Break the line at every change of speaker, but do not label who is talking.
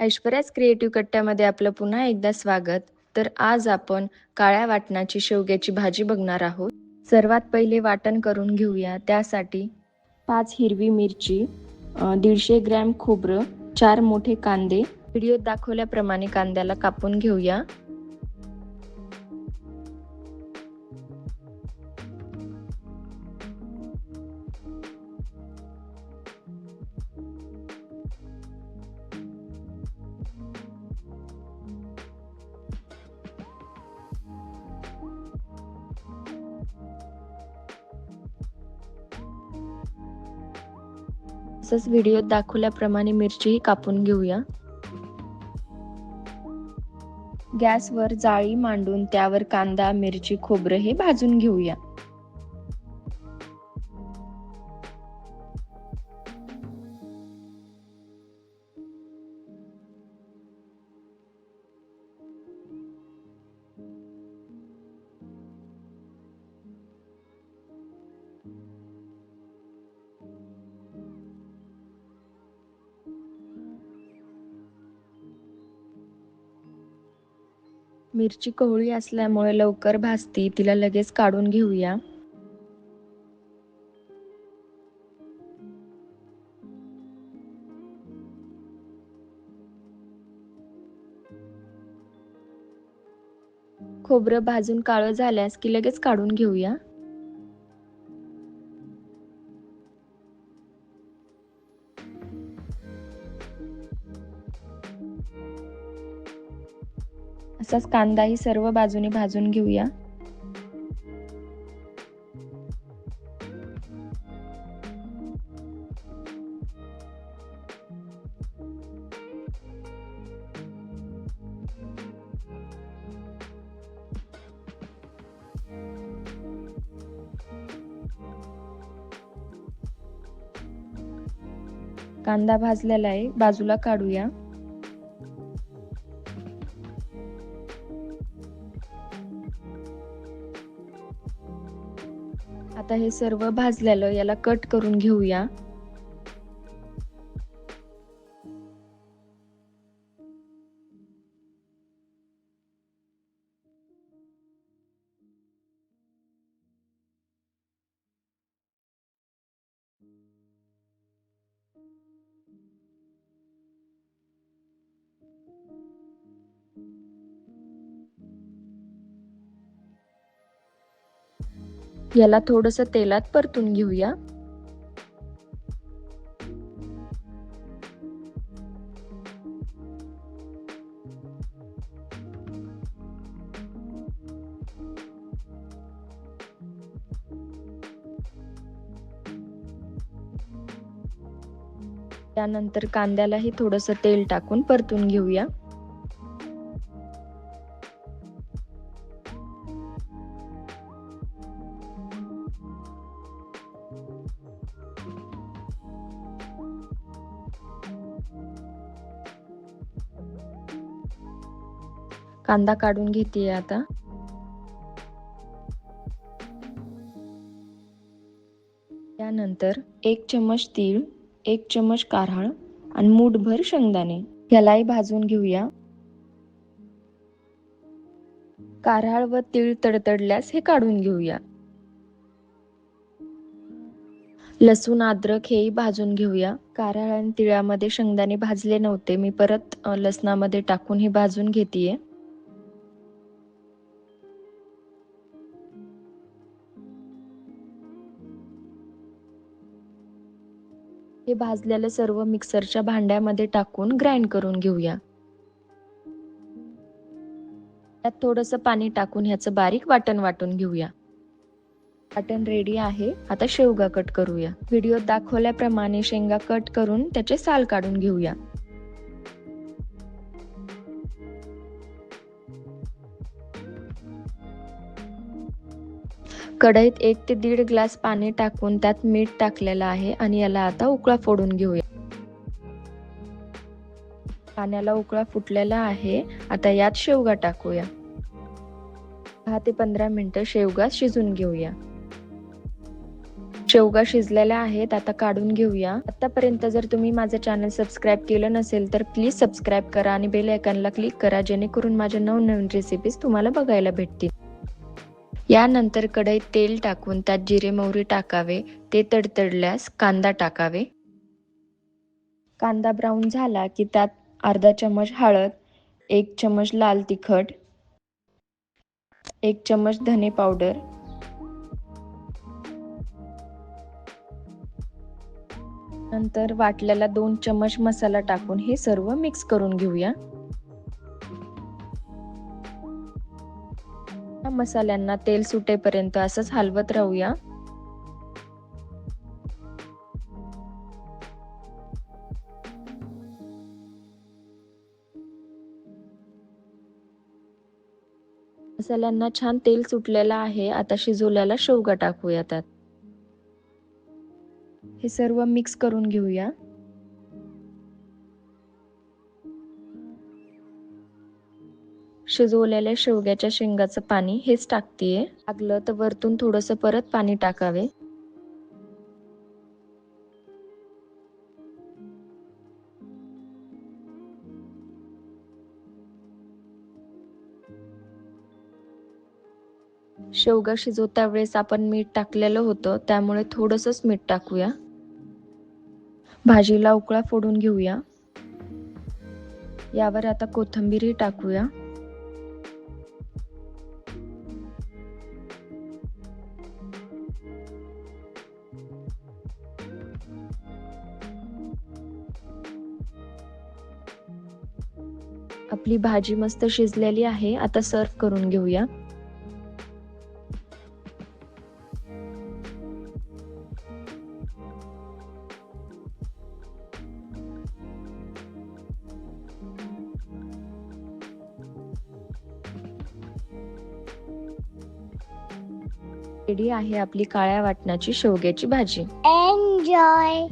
Aishwarya's creative कट्ट्यामध्ये आपलं पुन्हा एकदा स्वागत. तर आज आपण काळ्या वाटणाची शेवग्याची भाजी बघणार आहोत. सर्वात पहिले वाटण करून घेऊया. त्यासाठी 5 हिरवी मिरची, 150 ग्रॅम खोबरं, 4 मोठे कांदे. व्हिडिओत दाखवल्याप्रमाणे कांद्याला कापून घेऊया. तसंच व्हिडिओत दाखवल्याप्रमाणे मिरचीही कापून घेऊया. गॅसवर जाळी मांडून त्यावर कांदा, मिरची, खोबरं हे भाजून घेऊया. मिरची कोवळी असल्यामुळे लवकर भाजती, तिला लगेच काढून घेऊया. खोबरं भाजून काळं झाल्यास की लगेच काढून घेऊया. असाच कांदाही सर्व बाजूने भाजून घेऊया. कांदा भाजलेला आहे, बाजूला काढूया. आता हे सर्व भाजलेलं याला कट करून घेऊया. याला थोडंसं तेलात परतून घेऊया. त्यानंतर कांद्यालाही थोडंसं तेल टाकून परतून घेऊया. कांदा काढून घेते आता. त्यानंतर 1 चमच तीळ, 1 चमच कारळं आणि मूठभर शेंगदाणे यालाही भाजून घेऊया. कारळं व तीळ तडतडल्यास हे काढून घेऊया. लसूण, अद्रक हेही भाजून घेऊया. कारळं आणि तिळामध्ये शेंगदाणे भाजले नव्हते, मी परत लसणामध्ये टाकून हे भाजून घेतेय. हे भाजलेलं सर्व मिक्सरच्या भांड्यामध्ये टाकून ग्राइंड करून घेऊया. त्यात थोडंसं पाणी टाकून ह्याचं बारीक वाटण वाटून घेऊया. वाटण रेडी आहे. आता शेवगा कट करूया. व्हिडिओत दाखवल्याप्रमाणे शेंगा कट करून त्याचे साल काढून घेऊया. कढईत 1 ते 1.5 ग्लास पाणी टाकून त्यात मीठ टाकलेलं आहे आणि याला आता उकळा फोडून घेऊया. पाण्याला उकळा फुटलेला आहे. आता यात शेवगा टाकूया. 10 ते 15 मिनिटं शेवगा शिजून घेऊया. शेवगा शिजलेल्या आहेत, आता काढून घेऊया. आतापर्यंत जर तुम्ही माझे चॅनल सबस्क्राईब केलं नसेल तर प्लीज सबस्क्राईब करा आणि बेल आयकॉनला क्लिक करा, जेणेकरून माझ्या नवनवीन रेसिपीज तुम्हाला बघायला भेटतील. यानंतर कढईत तेल टाकून त्यात जिरे मोहरी टाकावे. ते तडतडल्यास कांदा टाकावे. कांदा ब्राऊन झाला की त्यात अर्धा चमच हळद, 1 चमच लाल तिखट, 1 चमच धने पावडर, नंतर वाटलेला 2 चमच मसाला टाकून हे सर्व मिक्स करून घेऊया. या मसाल्यांना तेल सुटेपर्यंत असंच हलवत राहूया. मसाल्यांना छान तेल सुटलेलं आहे. आता शिजवलेला शेवगा टाकूया त्यात. हे सर्व मिक्स करून घेऊया. शिजवलेल्या शेवग्याच्या शेंगाचं पाणी हेच टाकतेय. लागलं तर वरतून थोडंसं परत पाणी टाकावे. शेवगा शिजवता वेळेस आपण मीठ टाकलेलं होतं, त्यामुळे थोडंसंच मीठ टाकूया. भाजीला उकळा फोडून घेऊया. यावर आता कोथिंबीर टाकूया. आपली भाजी मस्त शिजलेली आहे. आता सर्व करून घेऊया. रेडी आहे आपली काळ्या वाटणाची शेवग्याची भाजी.
एन्जॉय.